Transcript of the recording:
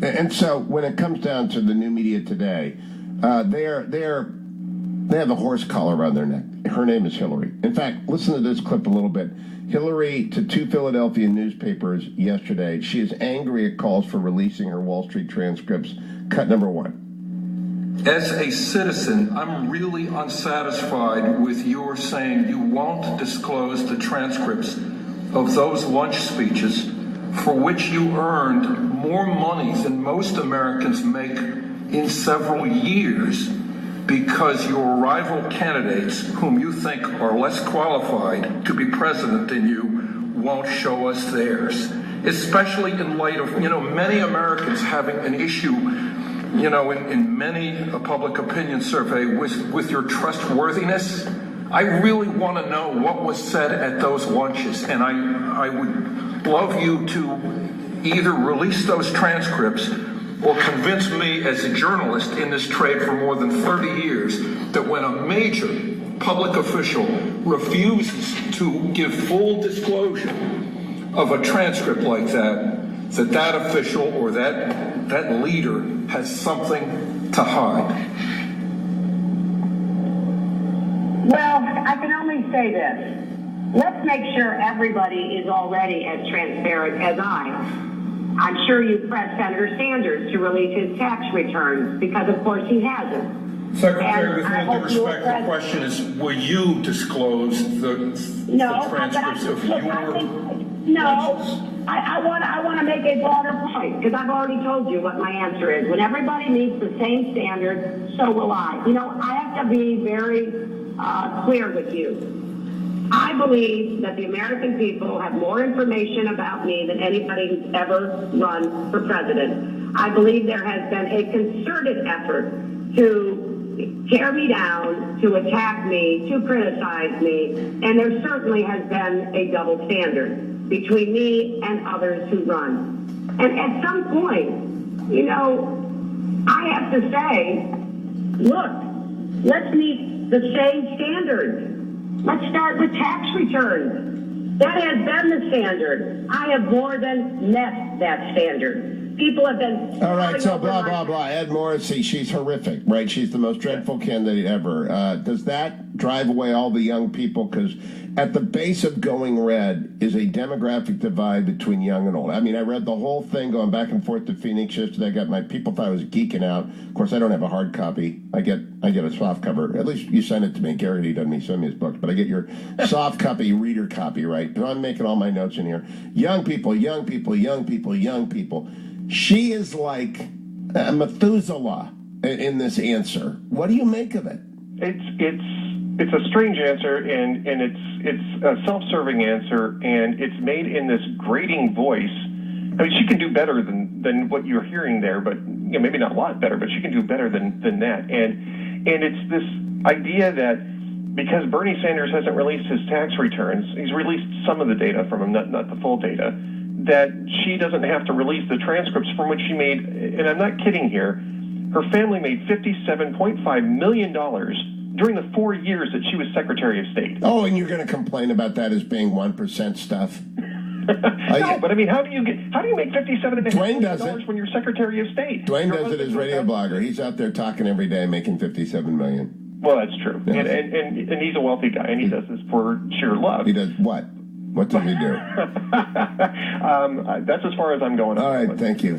And so when it comes down to the new media today, they have a horse collar around their neck. Her name is Hillary. In fact, listen to this clip a little bit. Hillary, to two Philadelphia newspapers yesterday, she is angry at calls for releasing her Wall Street transcripts. Cut number one. As a citizen, I'm really unsatisfied with your saying you won't disclose the transcripts of those lunch speeches for which you earned more money than most Americans make in several years because your rival candidates, whom you think are less qualified to be president than you, won't show us theirs. Especially in light of, many Americans having an issue, in many a public opinion survey with your trustworthiness. I really want to know what was said at those lunches, and I would love you to either release those transcripts or convince me as a journalist in this trade for more than 30 years that when a major public official refuses to give full disclosure of a transcript like that official or that leader has something to hide. Well, I can only say this. Let's make sure everybody is already as transparent as I'm sure you pressed Senator Sanders to release his tax returns because, of course, he hasn't. Secretary, with all due respect, the question is, will you disclose the transcripts of your lunches? I want to make a broader point because I've already told you what my answer is. When everybody meets the same standard, so will I. I have to be very clear with you. I believe that the American people have more information about me than anybody who's ever run for president. I believe there has been a concerted effort to tear me down, to attack me, to criticize me, and there certainly has been a double standard between me and others who run. And at some point, I have to say, look, let's meet the same standards. Let's start with tax returns. That has been the standard. I have more than met that standard. People have been... All right, so blah, blah, blah. Ed Morrissey, she's horrific, right? She's the most dreadful candidate ever. Does that drive away all the young people? Because at the base of going red is a demographic divide between young and old. I mean, I read the whole thing going back and forth to Phoenix yesterday. People thought I was geeking out. Of course, I don't have a hard copy. I get a soft cover. At least you send it to me. Garrity doesn't send me his books, but I get your soft copy, reader copy, right? And I'm making all my notes in here. Young people, young people, young people, young people. She is like Methuselah in this answer. What do you make of it? It's a strange answer, and it's a self-serving answer, and it's made in this grating voice. I mean, she can do better than what you're hearing there, but maybe not a lot better, but she can do better than that. And it's this idea that because Bernie Sanders hasn't released his tax returns, he's released some of the data from him, not the full data, that she doesn't have to release the transcripts from which she made, and I'm not kidding here, her family made $57.5 million during the 4 years that she was Secretary of State. Oh, and you're going to complain about that as being 1% stuff? No, but I mean, how do you make $57.5 million when you're Secretary of State? Dwayne does it as radio blogger. He's out there talking every day, making $57 million. Well, that's true, yes. and he's a wealthy guy, and he does this for sheer love. He does what? What does he do? That's as far as I'm going. All right, thank you.